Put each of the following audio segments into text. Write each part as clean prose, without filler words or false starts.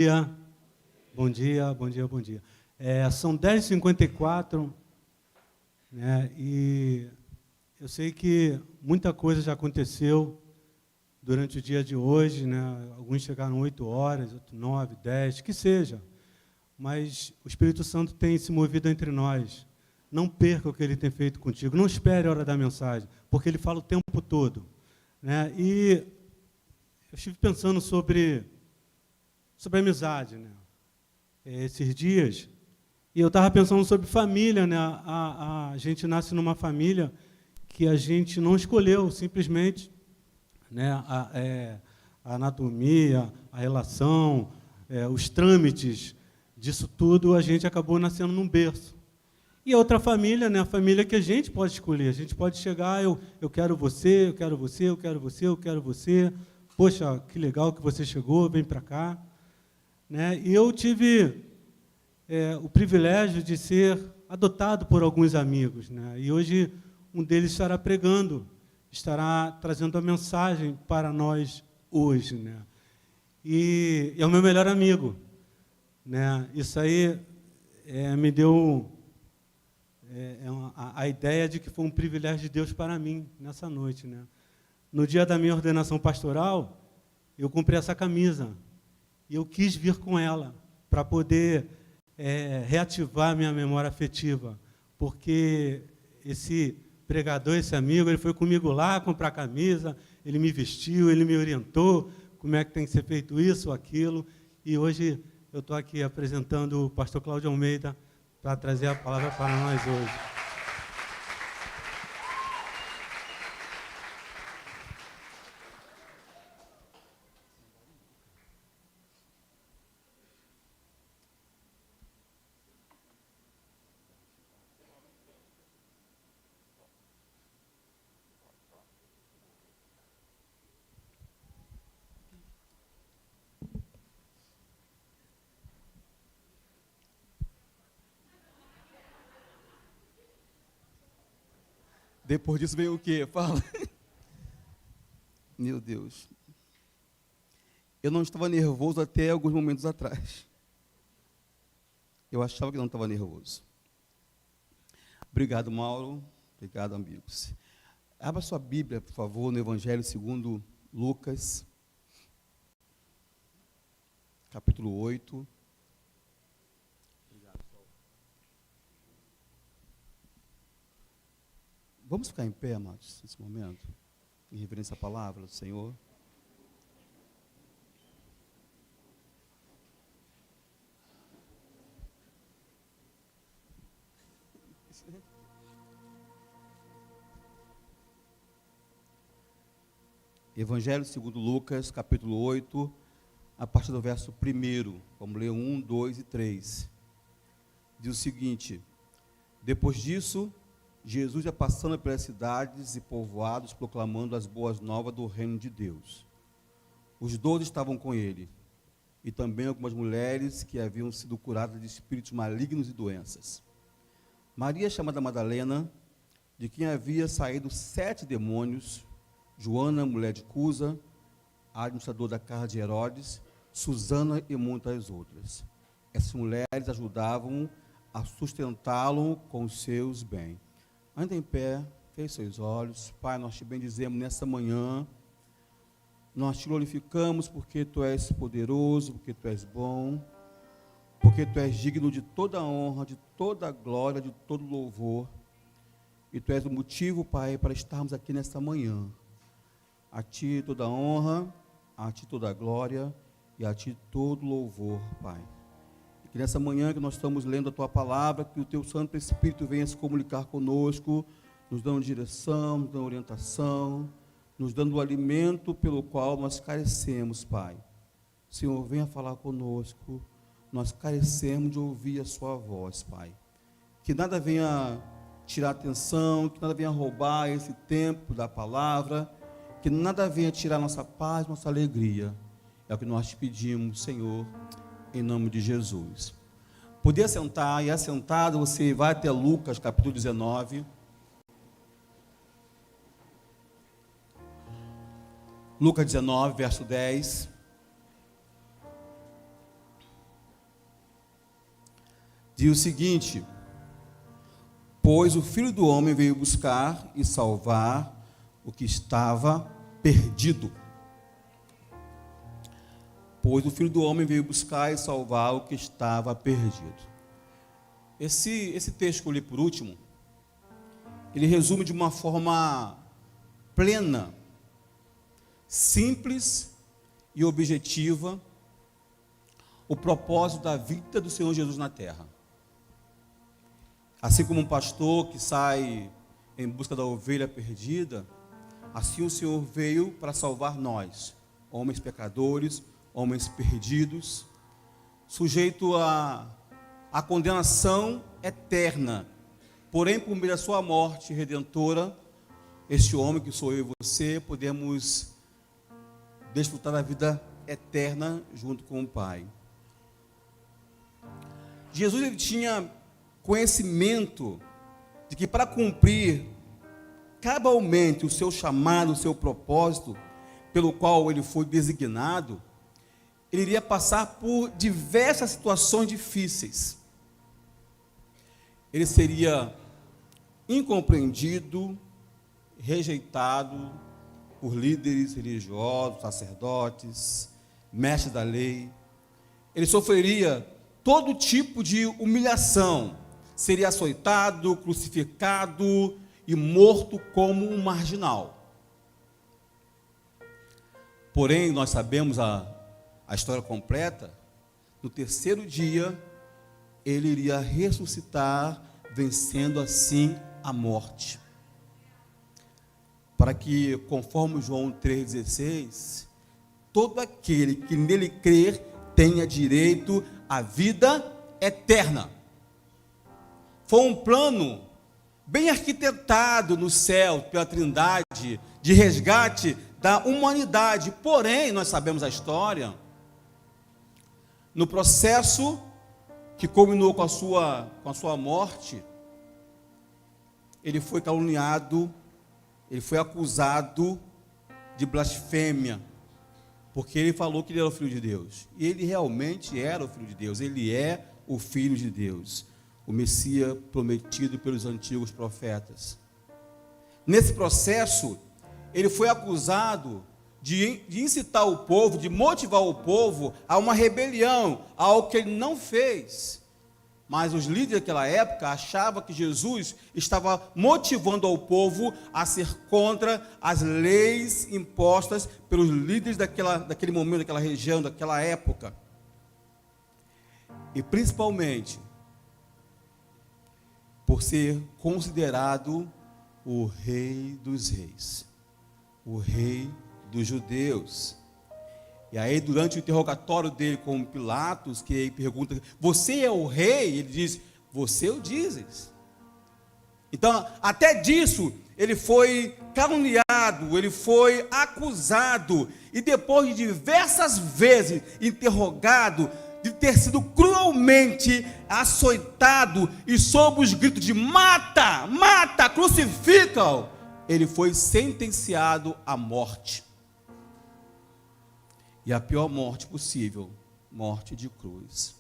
dia, bom dia, bom dia, bom dia. São 10h54, né, e eu sei que muita coisa já aconteceu durante o dia de hoje, né, alguns chegaram 8 horas, outros 9, 10, que seja, mas o Espírito Santo tem se movido entre nós. Não perca o que ele tem feito contigo, não espere a hora da mensagem, porque ele fala o tempo todo, né, e eu estive pensando sobre amizade, né? Esses dias, e eu estava pensando sobre família, né? A gente nasce numa família que a gente não escolheu, simplesmente, né? A anatomia, a relação, os trâmites disso tudo, a gente acabou nascendo num berço. E a outra família, né? A família que a gente pode escolher. A gente pode chegar, eu quero você, eu quero você, eu quero você, eu quero você. Poxa, que legal que você chegou, vem para cá. Né? E eu tive o privilégio de ser adotado por alguns amigos, né? E hoje um deles estará pregando, estará trazendo a mensagem para nós hoje, né? E é o meu melhor amigo, né? Isso aí me deu a ideia de que foi um privilégio de Deus para mim nessa noite, né? No dia da minha ordenação pastoral, eu comprei essa camisa. E eu quis vir com ela para poder reativar minha memória afetiva, porque esse pregador, esse amigo, ele foi comigo lá comprar camisa, ele me vestiu, ele me orientou como é que tem que ser feito isso ou aquilo, e hoje eu estou aqui apresentando o pastor Cláudio Almeida para trazer a palavra para nós hoje. Depois disso vem o quê? Fala. Meu Deus. Eu não estava nervoso até alguns momentos atrás. Eu achava que não estava nervoso. Obrigado, Mauro. Obrigado, amigos. Abra sua Bíblia, por favor, no Evangelho segundo Lucas, capítulo 8. Vamos ficar em pé, amados, nesse momento, em reverência à palavra do Senhor. Evangelho segundo Lucas, capítulo 8, a partir do verso 1. Vamos ler 1, 2 e 3. Diz o seguinte: depois disso, Jesus ia passando pelas cidades e povoados, proclamando as boas novas do reino de Deus. Os 12 estavam com ele, e também algumas mulheres que haviam sido curadas de espíritos malignos e doenças. Maria, chamada Madalena, de quem havia saído 7 demônios, Joana, mulher de Cusa, administrador da casa de Herodes, Susana e muitas outras. Essas mulheres ajudavam a sustentá-lo com os seus bens. Anda em pé, feche seus olhos. Pai, nós te bendizemos nessa manhã. Nós te glorificamos porque tu és poderoso, porque tu és bom, porque tu és digno de toda honra, de toda glória, de todo louvor. E tu és o motivo, Pai, para estarmos aqui nesta manhã. A ti toda honra, a ti toda glória e a ti todo louvor, Pai. E que nessa manhã que nós estamos lendo a tua palavra, que o teu Santo Espírito venha se comunicar conosco, nos dando direção, nos dando orientação, nos dando o alimento pelo qual nós carecemos, Pai. Senhor, venha falar conosco, nós carecemos de ouvir a sua voz, Pai. Que nada venha tirar a atenção, que nada venha roubar esse tempo da palavra, que nada venha tirar nossa paz, nossa alegria. É o que nós te pedimos, Senhor, em nome de Jesus. Poder sentar, e assentado você vai até Lucas, capítulo 19. Lucas 19, verso 10. diz o seguinte: pois o Filho do Homem veio buscar e salvar o que estava perdido. Pois o Filho do Homem veio buscar e salvar o que estava perdido. Esse texto que eu li por último, ele resume de uma forma plena, simples e objetiva o propósito da vida do Senhor Jesus na terra. Assim como um pastor que sai em busca da ovelha perdida, assim o Senhor veio para salvar nós, homens pecadores, homens perdidos, sujeitos à condenação eterna. Porém, por meio da sua morte redentora, este homem que sou eu e você, podemos desfrutar da vida eterna junto com o Pai. Jesus, ele tinha conhecimento de que para cumprir cabalmente o seu chamado, o seu propósito, pelo qual ele foi designado, ele iria passar por diversas situações difíceis. Ele seria incompreendido, rejeitado por líderes religiosos, sacerdotes, mestres da lei. Ele sofreria todo tipo de humilhação, seria açoitado, crucificado e morto como um marginal. Porém, nós sabemos a história completa. No terceiro dia, ele iria ressuscitar, vencendo assim a morte. Para que, conforme João 3,16, todo aquele que nele crer tenha direito à vida eterna. Foi um plano bem arquitetado no céu pela Trindade, de resgate da humanidade. Porém, nós sabemos a história, no processo que culminou com a sua morte, ele foi caluniado, ele foi acusado de blasfêmia, porque ele falou que ele era o Filho de Deus. E ele realmente era o Filho de Deus, ele é o Filho de Deus, o Messias prometido pelos antigos profetas. Nesse processo, ele foi acusado de incitar o povo, de motivar o povo a uma rebelião, a algo que ele não fez. Mas os líderes daquela época achavam que Jesus estava motivando ao povo a ser contra as leis impostas pelos líderes daquele momento, daquela região, daquela época. E principalmente por ser considerado o Rei dos Reis, o Rei dos Judeus. E aí, durante o interrogatório dele com Pilatos, que ele pergunta: você é o rei? Ele diz: você o dizes. Então, até disso, ele foi caluniado, ele foi acusado, e depois de diversas vezes interrogado, de ter sido cruelmente açoitado, e sob os gritos de mata, mata, crucifica-o, ele foi sentenciado à morte. E a pior morte possível, morte de cruz.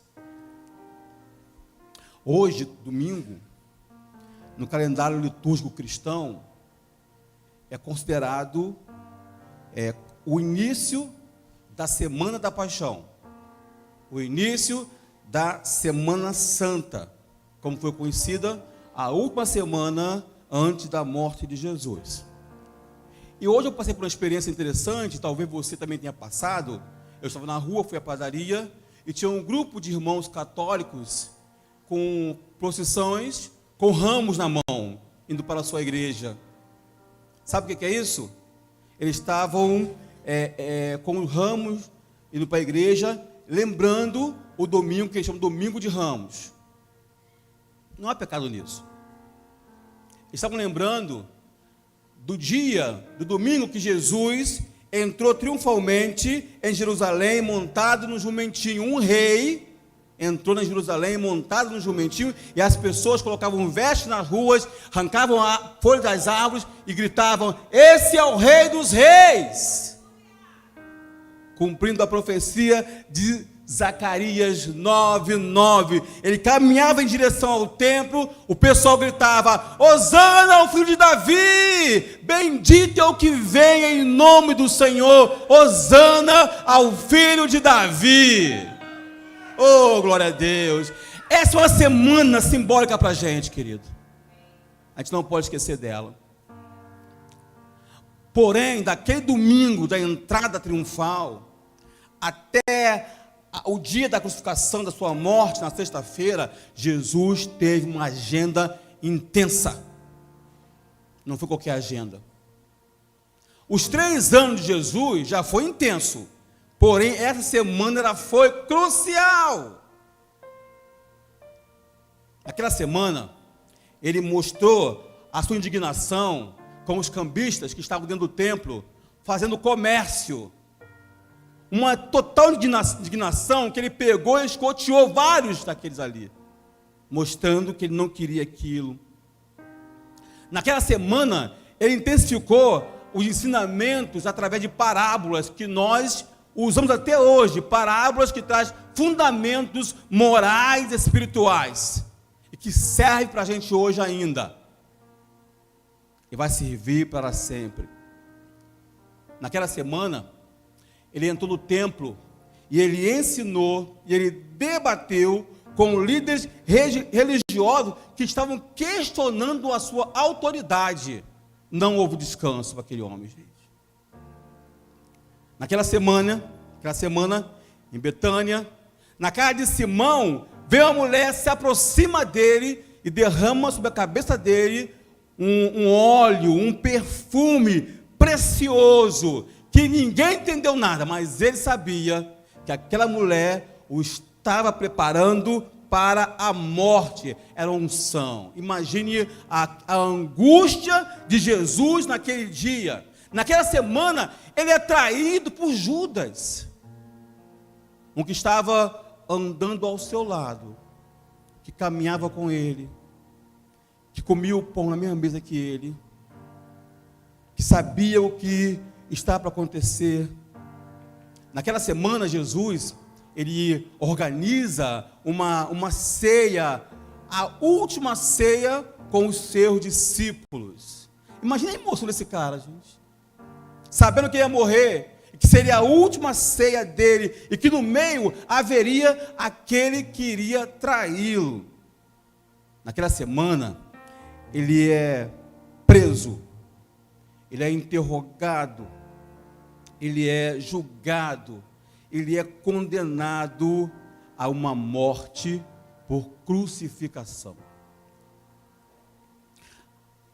Hoje, domingo, no calendário litúrgico cristão, é considerado o início da Semana da Paixão, o início da Semana Santa, como foi conhecida a última semana antes da morte de Jesus. E hoje eu passei por uma experiência interessante, talvez você também tenha passado. Eu estava na rua, fui à padaria, e tinha um grupo de irmãos católicos com procissões, com ramos na mão, indo para a sua igreja. Sabe o que é isso? Eles estavam com ramos, indo para a igreja, lembrando o domingo, que eles chamam de Domingo de Ramos. Não há pecado nisso. Eles estavam lembrando do domingo que Jesus entrou triunfalmente em Jerusalém, montado no jumentinho. Um rei entrou em Jerusalém, montado no jumentinho, e as pessoas colocavam vestes nas ruas, arrancavam a folha das árvores e gritavam: esse é o Rei dos Reis! Cumprindo a profecia de Zacarias 9:9. Ele caminhava em direção ao templo, o pessoal gritava: Hosana ao filho de Davi, bendito é o que vem em nome do Senhor, Hosana ao filho de Davi. Oh, glória a Deus. Essa é uma semana simbólica para a gente, querido. A gente não pode esquecer dela. Porém, daquele domingo da entrada triunfal até o dia da crucificação, da sua morte, na sexta-feira, Jesus teve uma agenda intensa. Não foi qualquer agenda. Os 3 anos de Jesus já foi intenso. Porém, essa semana foi crucial. Naquela semana, ele mostrou a sua indignação com os cambistas que estavam dentro do templo, fazendo comércio. Uma total indignação que ele pegou e escoteou vários daqueles ali, mostrando que ele não queria aquilo. Naquela semana, ele intensificou os ensinamentos através de parábolas que nós usamos até hoje, parábolas que trazem fundamentos morais e espirituais, e que servem para a gente hoje ainda, e vai servir para sempre. Naquela semana, ele entrou no templo, e ele ensinou, e ele debateu com líderes religiosos que estavam questionando a sua autoridade. Não houve descanso para aquele homem, gente. Naquela semana, em Betânia, na casa de Simão, veio uma mulher, se aproxima dele e derrama sobre a cabeça dele um óleo, um perfume precioso, que ninguém entendeu nada, mas ele sabia que aquela mulher o estava preparando para a morte. Era unção. Imagine a angústia de Jesus naquele dia. Naquela semana, ele é traído por Judas, um que estava andando ao seu lado, que caminhava com ele, que comia o pão na mesma mesa que ele, que sabia o que estava para acontecer. Naquela semana, Jesus, ele organiza uma ceia, a última ceia com os seus discípulos. Imagina a emoção desse cara, gente. Sabendo que ia morrer, que seria a última ceia dele, e que no meio haveria aquele que iria traí-lo. Naquela semana, ele é preso, ele é interrogado, ele é julgado, ele é condenado a uma morte por crucificação.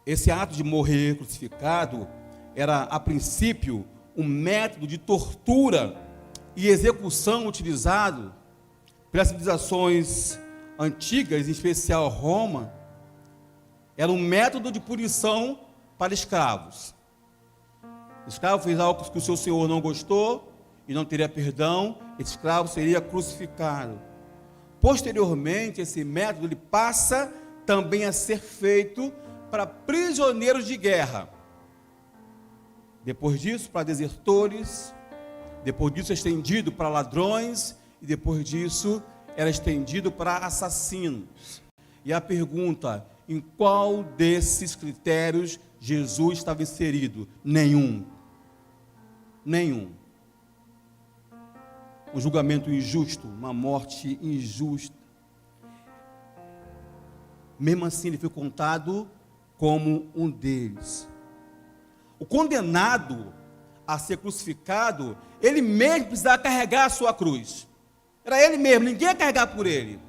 Esse ato de morrer crucificado era, a princípio, um método de tortura e execução utilizado pelas civilizações antigas, em especial Roma. Era um método de punição para escravos. O escravo fez algo que o seu senhor não gostou e não teria perdão, esse escravo seria crucificado. Posteriormente, esse método ele passa também a ser feito para prisioneiros de guerra. Depois disso, para desertores. Depois disso, é estendido para ladrões. E depois disso, era estendido para assassinos. E a pergunta: em qual desses critérios Jesus estava inserido? Nenhum. Um julgamento injusto, uma morte injusta. Mesmo assim, ele foi contado como um deles. O condenado a ser crucificado, ele mesmo precisava carregar a sua cruz. Era ele mesmo, ninguém ia carregar por ele.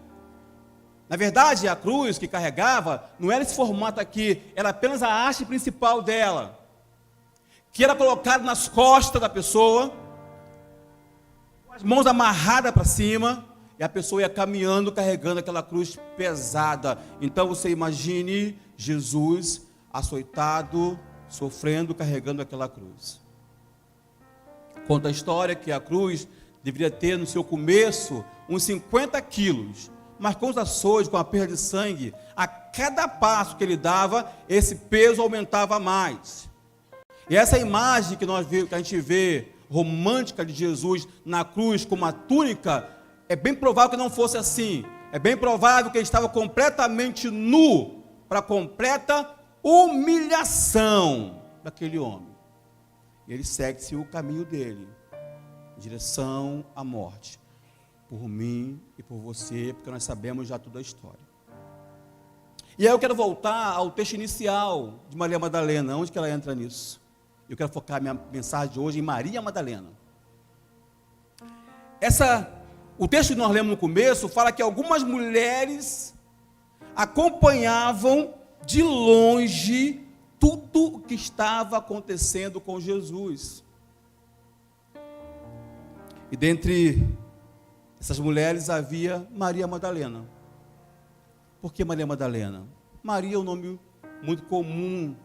Na verdade, a cruz que carregava não era esse formato aqui, era apenas a haste principal dela, que era colocada nas costas da pessoa, com as mãos amarradas para cima, e a pessoa ia caminhando, carregando aquela cruz pesada. Então você imagine Jesus açoitado, sofrendo, carregando aquela cruz. Conta a história que a cruz deveria ter no seu começo uns 50 quilos, mas com os açoites, com a perda de sangue, a cada passo que ele dava, esse peso aumentava mais. E essa imagem que a gente vê romântica de Jesus na cruz com uma túnica é bem provável que não fosse assim. É bem provável que ele estava completamente nu, para completa humilhação daquele homem. E ele segue-se o caminho dele, em direção à morte, por mim e por você, porque nós sabemos já toda a história. E aí eu quero voltar ao texto inicial de Maria Madalena, onde que ela entra nisso? Eu quero focar minha mensagem de hoje em Maria Madalena. O texto que nós lemos no começo fala que algumas mulheres acompanhavam de longe tudo o que estava acontecendo com Jesus. E dentre essas mulheres havia Maria Madalena. Por que Maria Madalena? Maria é um nome muito comum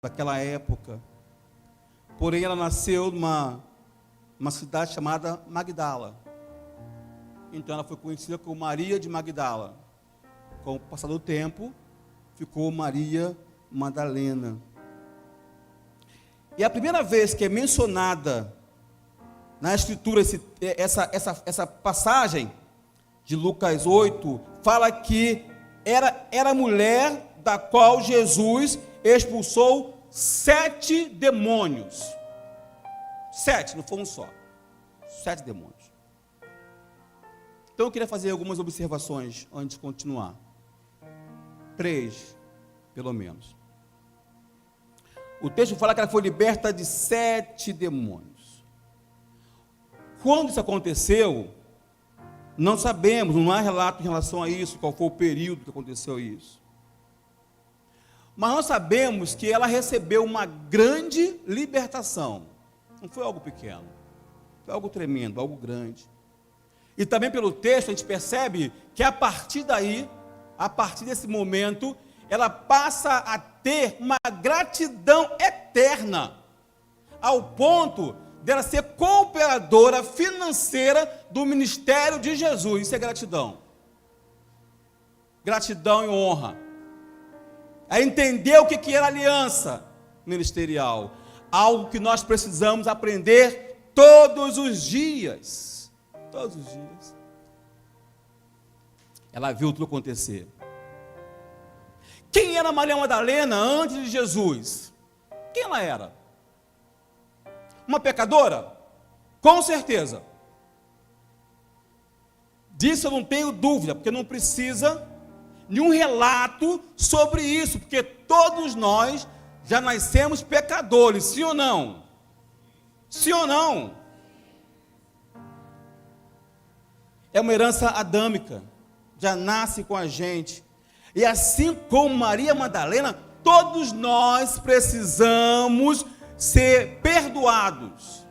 daquela época. Porém, ela nasceu numa cidade chamada Magdala. Então, ela foi conhecida como Maria de Magdala. Com o passar do tempo, ficou Maria Madalena. E a primeira vez que é mencionada na Escritura essa passagem de Lucas 8, fala que era a mulher da qual Jesus expulsou 7 demônios. 7, não foi um só. 7 demônios. Então eu queria fazer algumas observações antes de continuar. 3, pelo menos. O texto fala que ela foi liberta de 7 demônios. Quando isso aconteceu, não sabemos, não há relato em relação a isso, qual foi o período que aconteceu isso. Mas nós sabemos que ela recebeu uma grande libertação. Não foi algo pequeno, foi algo tremendo, algo grande. E também pelo texto a gente percebe que a partir daí, a partir desse momento, ela passa a ter uma gratidão eterna, ao ponto dela ser cooperadora financeira do ministério de Jesus. Isso é gratidão. Gratidão e honra. É entender o que era aliança ministerial. Algo que nós precisamos aprender todos os dias. Todos os dias. Ela viu tudo acontecer. Quem era Maria Madalena antes de Jesus? Quem ela era? Uma pecadora? Com certeza. Disso eu não tenho dúvida, porque não precisa nenhum relato sobre isso, porque todos nós já nascemos pecadores, sim ou não? Sim ou não? É uma herança adâmica, já nasce com a gente. E assim como Maria Madalena, todos nós precisamos ser perdoados.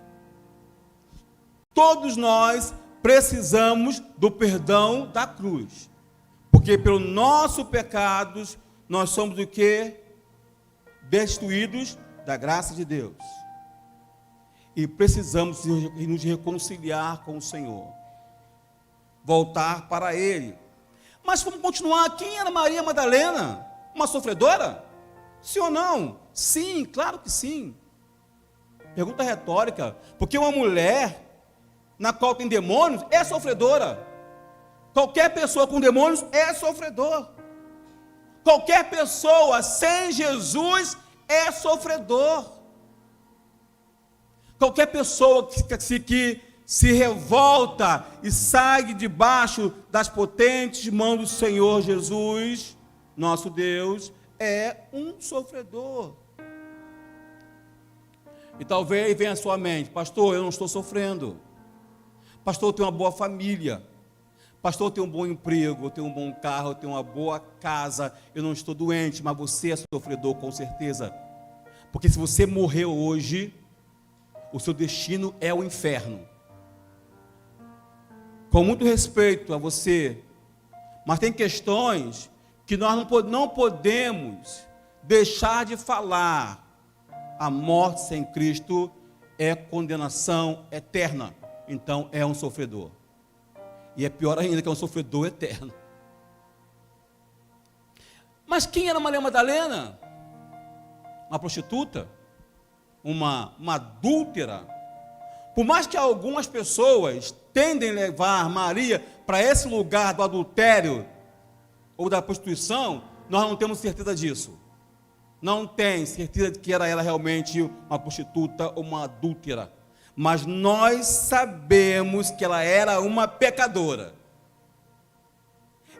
Todos nós precisamos do perdão da cruz. Porque pelo nosso pecados, nós somos o quê? Destituídos da graça de Deus. E precisamos nos reconciliar com o Senhor. Voltar para Ele. Mas vamos continuar. Quem era Maria Madalena? Uma sofredora? Sim ou não? Sim, claro que sim. Pergunta retórica. Porque uma mulher na qual tem demônios é sofredora. Qualquer pessoa com demônios é sofredor. Qualquer pessoa sem Jesus é sofredor. Qualquer pessoa que se revolta e sai debaixo das potentes mãos do Senhor Jesus, nosso Deus, é um sofredor. E talvez venha à sua mente: pastor, eu não estou sofrendo. Pastor, eu tenho uma boa família. Pastor, eu tenho um bom emprego, eu tenho um bom carro, eu tenho uma boa casa, eu não estou doente. Mas você é sofredor, com certeza. Porque se você morreu hoje, o seu destino é o inferno. Com muito respeito a você, mas tem questões que nós não podemos deixar de falar. A morte sem Cristo é condenação eterna. Então é um sofredor. E é pior ainda que é um sofredor eterno. Mas quem era Maria Madalena? Uma prostituta? Uma adúltera? Por mais que algumas pessoas tendem a levar Maria para esse lugar do adultério ou da prostituição, nós não temos certeza disso. Não tem certeza de que era ela realmente uma prostituta ou uma adúltera. Mas nós sabemos que ela era uma pecadora.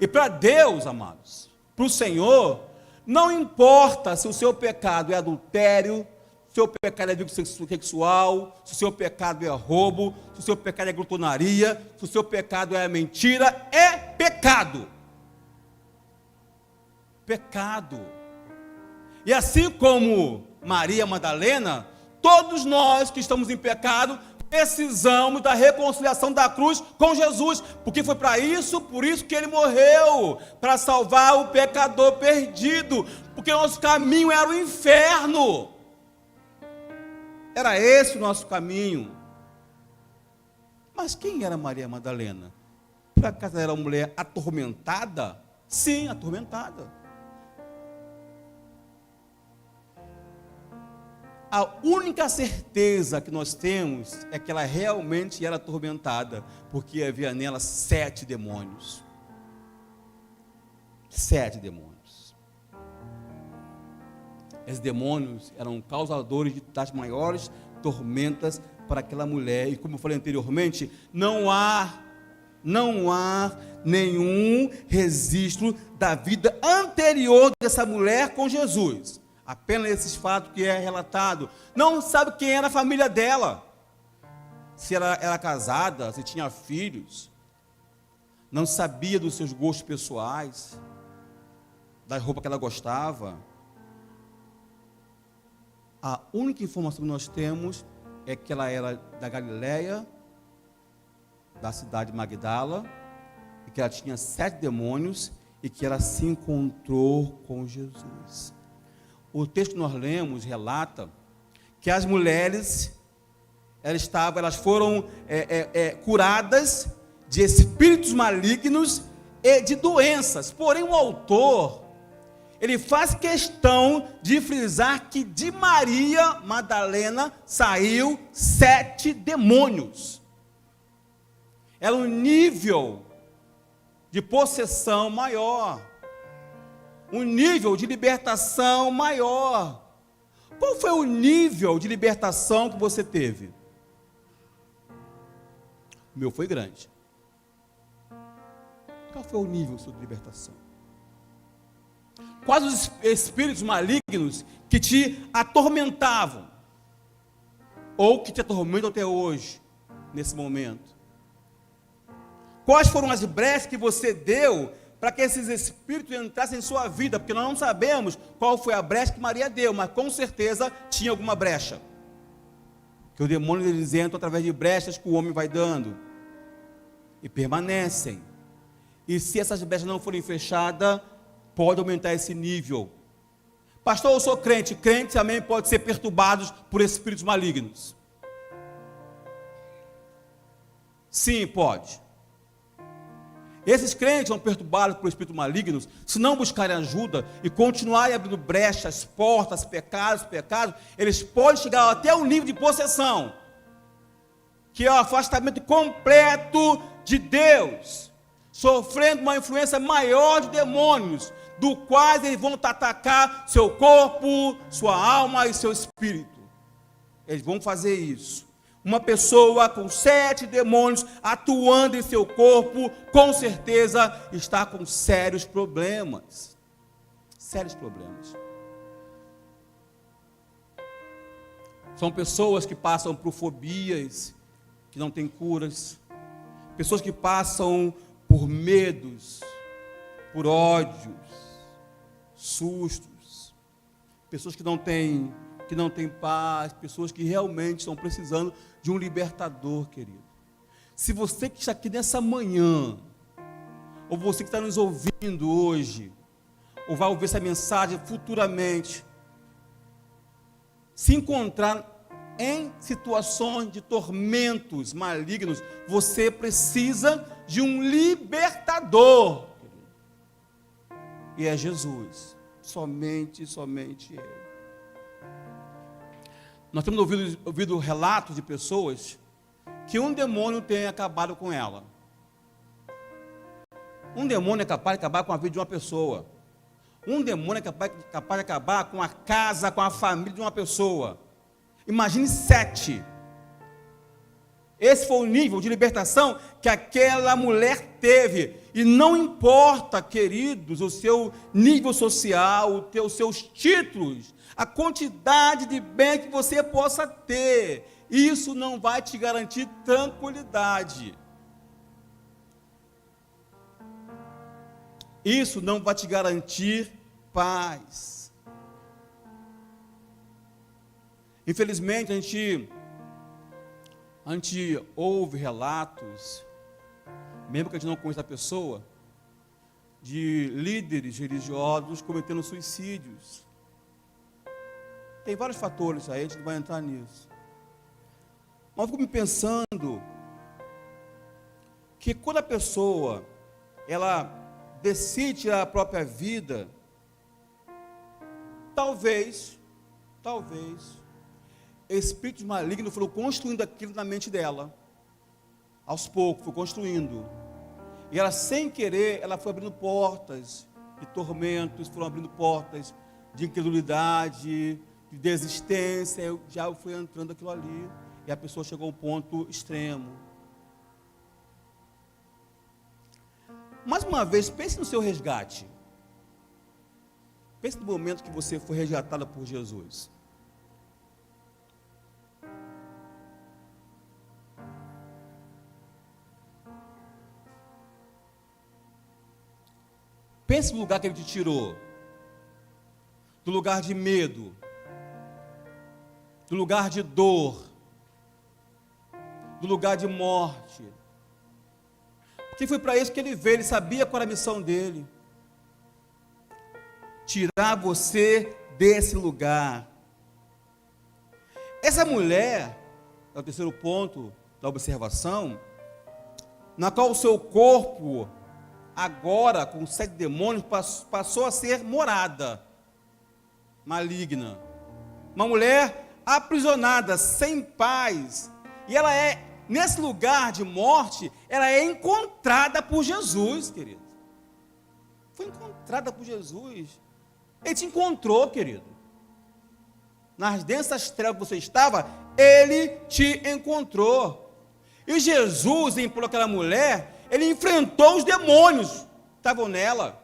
E para Deus, amados, para o Senhor, não importa se o seu pecado é adultério, se o seu pecado é vício sexual, se o seu pecado é roubo, se o seu pecado é glutonaria, se o seu pecado é mentira, é pecado. Pecado. E assim como Maria Madalena, todos nós que estamos em pecado, precisamos da reconciliação da cruz com Jesus, porque foi para isso, por isso que ele morreu, para salvar o pecador perdido, porque o nosso caminho era o inferno. Era esse o nosso caminho. Mas quem era Maria Madalena? Por acaso era uma mulher atormentada? Sim, atormentada. A única certeza que nós temos é que ela realmente era atormentada, porque havia nela 7 demônios. 7 demônios. Esses demônios eram causadores das maiores tormentas para aquela mulher. E como eu falei anteriormente, não há nenhum registro da vida anterior dessa mulher com Jesus. Apenas esses fatos que é relatado. Não sabe quem era a família dela. Se ela era casada, se tinha filhos. Não sabia dos seus gostos pessoais, da roupa que ela gostava. A única informação que nós temos é que ela era da Galileia, da cidade de Magdala, e que ela tinha 7 demônios, e que ela se encontrou com Jesus. O texto que nós lemos relata que as mulheres, elas foram curadas de espíritos malignos e de doenças. Porém, o autor, ele faz questão de frisar que de Maria Madalena saiu 7 demônios. Era um nível de possessão maior. Um nível de libertação maior. Qual foi o nível de libertação que você teve? O meu foi grande. Qual foi o nível de libertação? Quais os espíritos malignos que te atormentavam? Ou que te atormentam até hoje, nesse momento? Quais foram as brechas que você deu para que esses espíritos entrassem em sua vida? Porque nós não sabemos qual foi a brecha que Maria deu, mas com certeza tinha alguma brecha. Que os demônios eles entram através de brechas que o homem vai dando e permanecem. E se essas brechas não forem fechadas, pode aumentar esse nível. Pastor, eu sou crente. Crentes também podem ser perturbados por espíritos malignos. Sim, pode. Esses crentes são perturbados por espíritos malignos, se não buscarem ajuda e continuarem abrindo brechas, portas, pecados, eles podem chegar até o nível de possessão, que é o afastamento completo de Deus, sofrendo uma influência maior de demônios, do quais eles vão atacar seu corpo, sua alma e seu espírito. Eles vão fazer isso. Uma pessoa com 7 demônios atuando em seu corpo, com certeza está com sérios problemas. Sérios problemas. São pessoas que passam por fobias, que não têm curas. Pessoas que passam por medos, por ódios, sustos. Pessoas que não têm paz, pessoas que realmente estão precisando de um libertador, querido. Se você que está aqui nessa manhã, ou você que está nos ouvindo hoje, ou vai ouvir essa mensagem futuramente, se encontrar em situações de tormentos malignos, você precisa de um libertador, querido. E é Jesus, somente Ele. Nós temos ouvido relatos de pessoas que um demônio tenha acabado com ela. Um demônio é capaz de acabar com a vida de uma pessoa. Um demônio é capaz de acabar com a casa, com a família de uma pessoa. Imagine 7. Esse foi o nível de libertação que aquela mulher teve. E não importa, queridos, o seu nível social, os seus títulos, a quantidade de bem que você possa ter, isso não vai te garantir tranquilidade. Isso não vai te garantir paz. Infelizmente, a gente ouve relatos, mesmo que a gente não conheça a pessoa, de líderes religiosos cometendo suicídios. Tem vários fatores aí, a gente não vai entrar nisso. Mas eu fico me pensando que quando a pessoa, ela decide tirar a própria vida, talvez, espíritos malignos foram construindo aquilo na mente dela, aos poucos, foi construindo, e ela sem querer, ela foi abrindo portas de tormentos, foram abrindo portas de incredulidade, de desistência, já foi entrando aquilo ali, e a pessoa chegou a um ponto extremo. Mais uma vez, pense no seu resgate. Pense no momento que você foi resgatada por Jesus. Pense no lugar que Ele te tirou. Do lugar de medo. Do lugar de dor. Do lugar de morte. Porque foi para isso que Ele veio, Ele sabia qual era a missão dEle. Tirar você desse lugar. Essa mulher, é o terceiro ponto da observação, na qual o seu corpo, agora com 7 demônios, passou a ser morada maligna. Uma mulher aprisionada, sem paz, e ela nesse lugar de morte, ela é encontrada por Jesus, querido. Foi encontrada por Jesus. Ele te encontrou, querido. Nas densas trevas que você estava, Ele te encontrou. E Jesus, por aquela mulher, Ele enfrentou os demônios que estavam nela.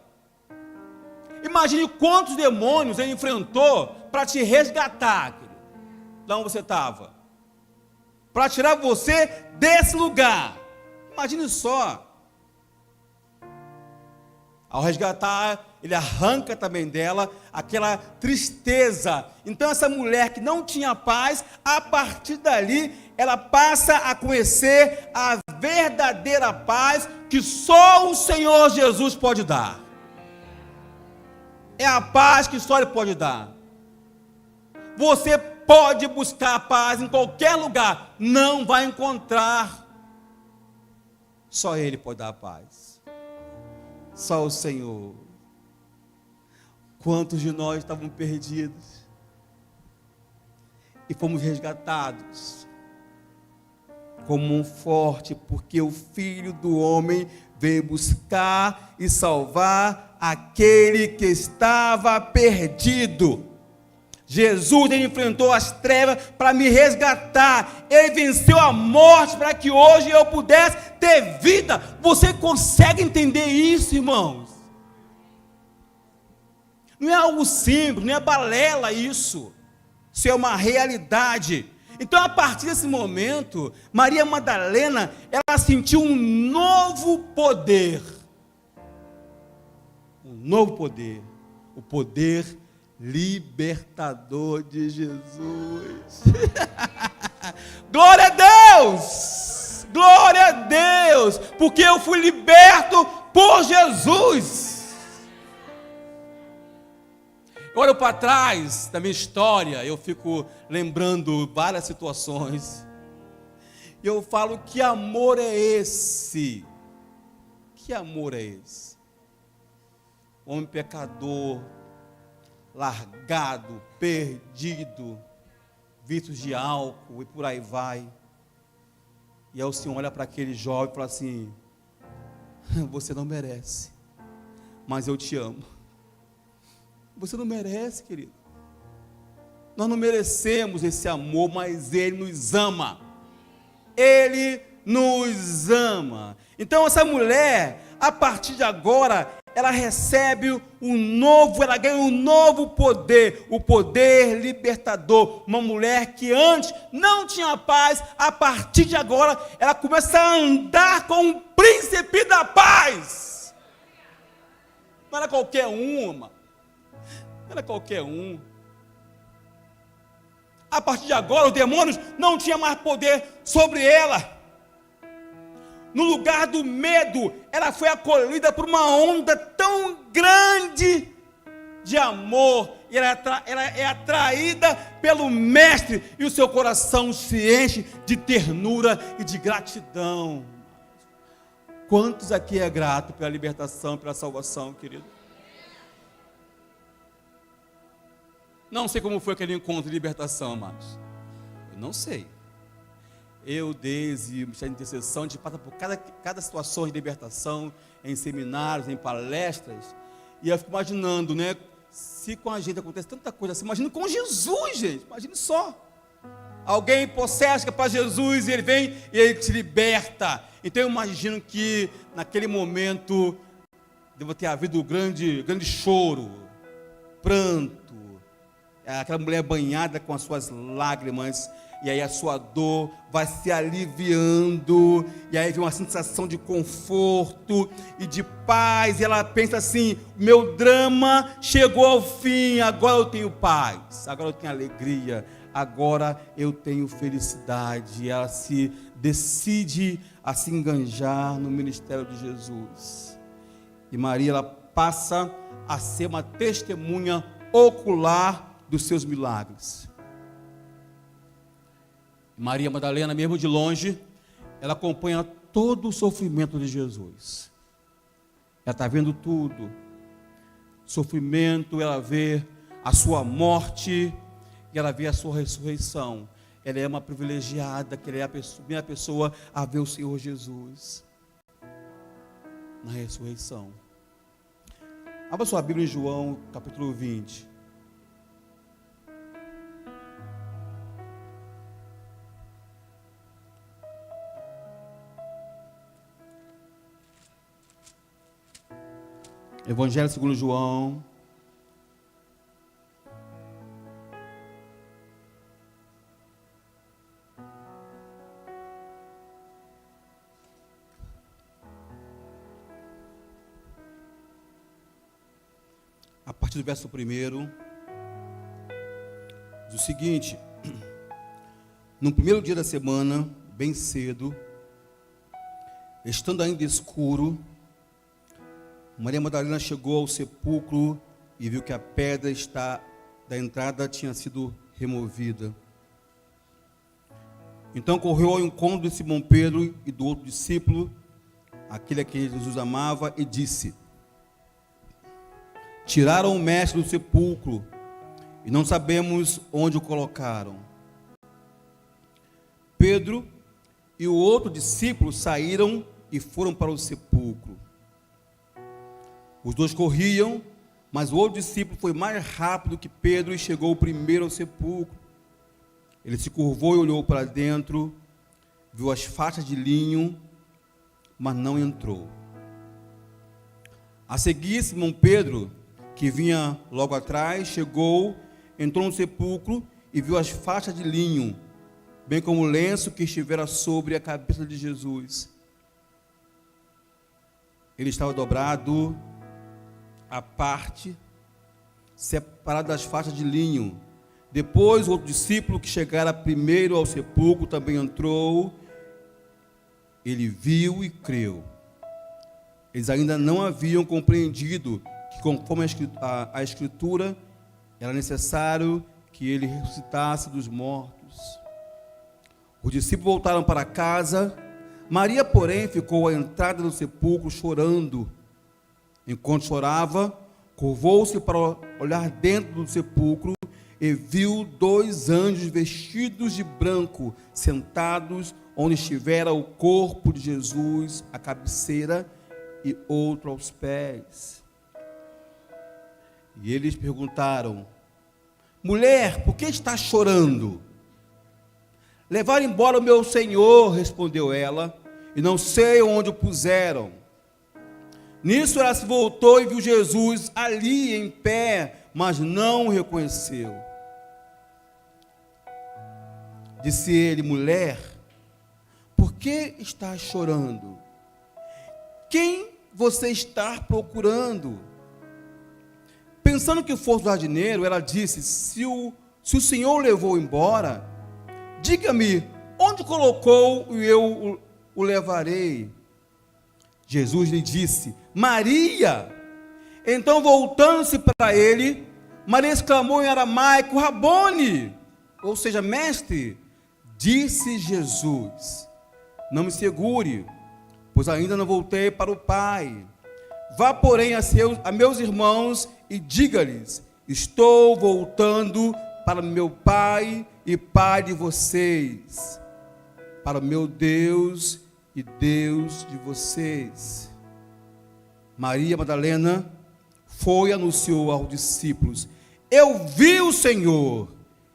Imagine quantos demônios Ele enfrentou para te resgatar, querido, de onde você estava. Para tirar você desse lugar. Imagine só. Ao resgatar, Ele arranca também dela aquela tristeza. Então essa mulher que não tinha paz, a partir dali, ela passa a conhecer a verdadeira paz que só o Senhor Jesus pode dar. É a paz que só Ele pode dar. Você pode buscar a paz em qualquer lugar, não vai encontrar. Só Ele pode dar a paz. Só o Senhor. Quantos de nós estavam perdidos e fomos resgatados como um forte, porque o Filho do Homem veio buscar e salvar aquele que estava perdido. Jesus, Ele enfrentou as trevas para me resgatar. Ele venceu a morte para que hoje eu pudesse ter vida. Você consegue entender isso, irmãos? Não é algo simples, não é balela isso. Isso é uma realidade. Então, a partir desse momento, Maria Madalena, ela sentiu um novo poder. Um novo poder. O poder libertador de Jesus. Glória a Deus! Glória a Deus! Porque eu fui liberto por Jesus. Eu olho para trás da minha história, eu fico lembrando várias situações. E eu falo, que amor é esse? Que amor é esse? Homem pecador, largado, perdido, vícios de álcool e por aí vai. E aí o Senhor olha para aquele jovem e fala assim: você não merece, mas eu te amo. Você não merece, querido. Nós não merecemos esse amor, mas Ele nos ama. Ele nos ama. Então essa mulher, a partir de agora, ela recebe ela ganha um novo poder, o poder libertador. Uma mulher que antes não tinha paz, a partir de agora, ela começa a andar com o príncipe da paz. Não era qualquer uma, não era qualquer um. A partir de agora, os demônios não tinham mais poder sobre ela. No lugar do medo, ela foi acolhida por uma onda tão grande de amor. E ela é atraída pelo Mestre, e o seu coração se enche de ternura e de gratidão. Quantos aqui é grato pela libertação, pela salvação, querido? Não sei como foi aquele encontro de libertação, amados. Eu não sei. Eu, desde o Ministério de Intercessão, a gente passa por cada situação de libertação, em seminários, em palestras, e eu fico imaginando, né, se com a gente acontece tanta coisa assim, imagina com Jesus, gente, imagine só, alguém possessa para Jesus, e ele vem e ele te liberta. Então eu imagino que naquele momento deva ter havido grande choro, pranto, aquela mulher banhada com as suas lágrimas, e aí a sua dor vai se aliviando, e aí vem uma sensação de conforto e de paz, e ela pensa assim: meu drama chegou ao fim, agora eu tenho paz, agora eu tenho alegria, agora eu tenho felicidade. E ela se decide a se enganjar no ministério de Jesus, e Maria, ela passa a ser uma testemunha ocular dos seus milagres. Maria Madalena, mesmo de longe, ela acompanha todo o sofrimento de Jesus. Ela está vendo tudo. Sofrimento, ela vê a sua morte, e ela vê a sua ressurreição. Ela é uma privilegiada, que ela é a primeira pessoa a ver o Senhor Jesus na ressurreição. Abra sua Bíblia em João, capítulo 20. Evangelho segundo João, a partir do verso 1, diz o seguinte: no primeiro dia da semana, bem cedo, estando ainda escuro, Maria Madalena chegou ao sepulcro e viu que a pedra da entrada tinha sido removida. Então correu ao encontro de Simão Pedro e do outro discípulo, aquele a quem Jesus amava, e disse: tiraram o mestre do sepulcro e não sabemos onde o colocaram. Pedro e o outro discípulo saíram e foram para o sepulcro. Os dois corriam, mas o outro discípulo foi mais rápido que Pedro e chegou primeiro ao sepulcro. Ele se curvou e olhou para dentro, viu as faixas de linho, mas não entrou. A seguir, Simão Pedro, que vinha logo atrás, chegou, entrou no sepulcro e viu as faixas de linho, bem como o lenço que estivera sobre a cabeça de Jesus. Ele estava dobrado à parte, separado das faixas de linho. Depois o outro discípulo, que chegara primeiro ao sepulcro, também entrou. Ele viu e creu. Eles ainda não haviam compreendido que, conforme a Escritura, era necessário que ele ressuscitasse dos mortos. Os discípulos voltaram para casa. Maria, porém, ficou à entrada do sepulcro chorando. Enquanto chorava, curvou-se para olhar dentro do sepulcro e viu 2 anjos vestidos de branco, sentados onde estivera o corpo de Jesus, à cabeceira, e outro aos pés. E eles perguntaram: mulher, por que está chorando? Levaram embora o meu Senhor, respondeu ela, e não sei onde o puseram. Nisso ela se voltou e viu Jesus ali em pé, mas não o reconheceu. Disse ele: mulher, por que está chorando? Quem você está procurando? Pensando que fosse o jardineiro, ela disse: se o Senhor o levou embora, diga-me onde colocou e eu o levarei. Jesus lhe disse: Maria. Então, voltando-se para ele, Maria exclamou em aramaico: Rabone, ou seja, mestre. Disse Jesus: não me segure, pois ainda não voltei para o Pai. Vá, porém, a meus irmãos e diga-lhes: estou voltando para meu Pai e Pai de vocês, para o meu Deus e Deus de vocês. Maria Madalena foi e anunciou aos discípulos: eu vi o Senhor,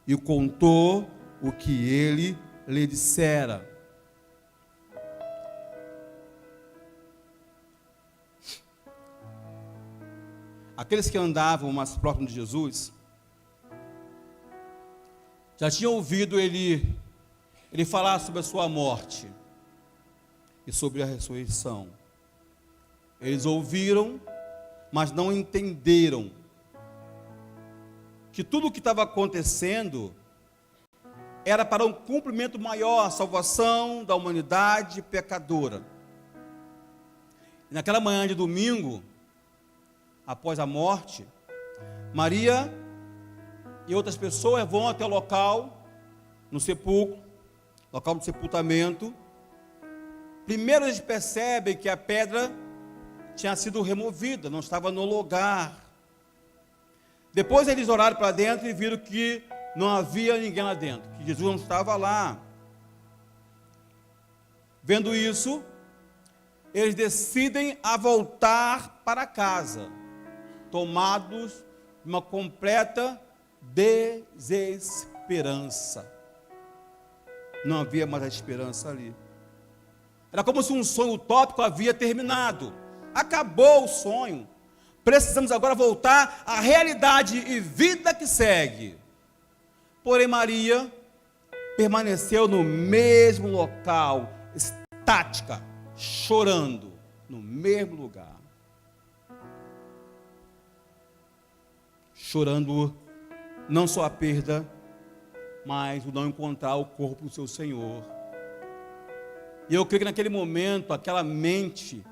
e contou o que ele lhe dissera. Aqueles que andavam mais próximos de Jesus já tinham ouvido ele falar sobre a sua morte e sobre a ressurreição. Eles ouviram, mas não entenderam que tudo o que estava acontecendo era para um cumprimento maior, a salvação da humanidade pecadora. E naquela manhã de domingo, após a morte, Maria e outras pessoas vão até o local, no sepulcro, local do sepultamento. Primeiro eles percebem que a pedra tinha sido removida, não estava no lugar. Depois eles olharam para dentro e viram que não havia ninguém lá dentro, que Jesus não estava lá. Vendo isso, eles decidem a voltar para casa, tomados de uma completa desesperança. Não havia mais a esperança ali. Era como se um sonho utópico havia terminado. Acabou o sonho. Precisamos agora voltar à realidade e vida que segue. Porém, Maria permaneceu no mesmo local, estática, chorando, no mesmo lugar. Chorando não só a perda, mas o não encontrar o corpo do seu Senhor. E eu creio que naquele momento, aquela mente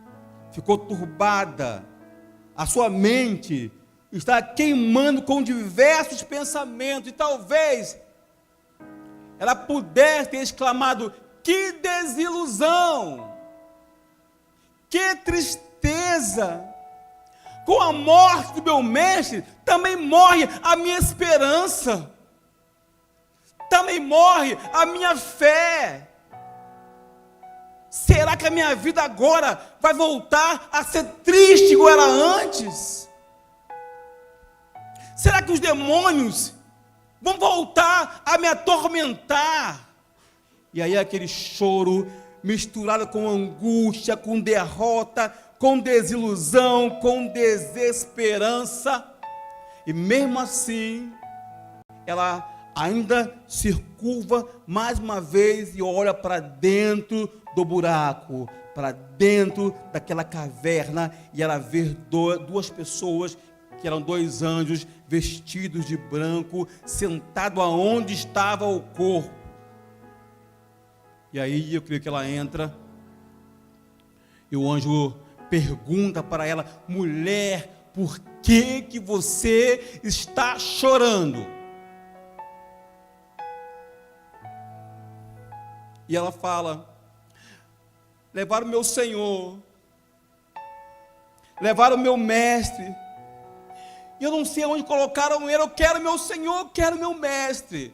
ficou turbada. A sua mente está queimando com diversos pensamentos, e talvez ela pudesse ter exclamado: que desilusão, que tristeza, com a morte do meu mestre, também morre a minha esperança, também morre a minha fé. Será que a minha vida agora vai voltar a ser triste igual era antes? Será que os demônios vão voltar a me atormentar? E aí aquele choro misturado com angústia, com derrota, com desilusão, com desesperança. E mesmo assim, ela ainda se curva mais uma vez e olha para dentro do buraco, para dentro daquela caverna, e ela vê duas pessoas, que eram 2 anjos vestidos de branco, sentado aonde estava o corpo. E aí eu creio que ela entra, e o anjo pergunta para ela: mulher, por que você está chorando? E ela fala: levaram o meu Senhor, levaram o meu mestre, e eu não sei onde colocaram ele, eu quero meu Senhor, eu quero meu mestre.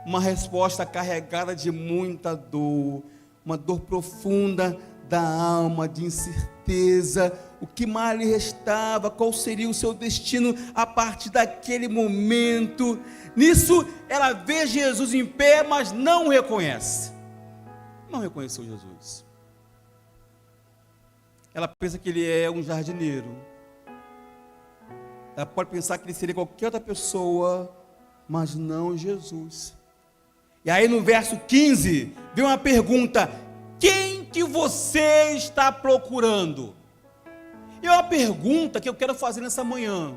Uma resposta carregada de muita dor, uma dor profunda da alma, de incerteza, o que mais lhe restava, qual seria o seu destino a partir daquele momento. Nisso, ela vê Jesus em pé, mas não o reconhece. Não reconheceu Jesus. Ela pensa que ele é um jardineiro. Ela pode pensar que ele seria qualquer outra pessoa, mas não Jesus. E aí no verso 15, vem uma pergunta: quem que você está procurando? E é uma pergunta que eu quero fazer nessa manhã.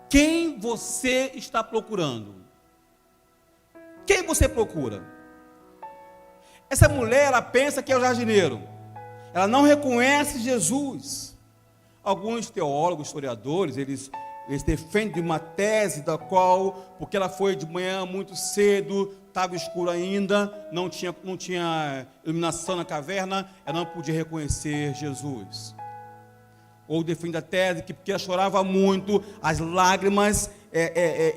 Quem você está procurando? Quem você procura? Essa mulher, ela pensa que é o jardineiro. Ela não reconhece Jesus. Alguns teólogos, historiadores, eles defendem uma tese da qual, porque ela foi de manhã muito cedo, estava escuro ainda, não tinha iluminação na caverna, ela não podia reconhecer Jesus. Ou defende a tese que porque ela chorava muito, as lágrimas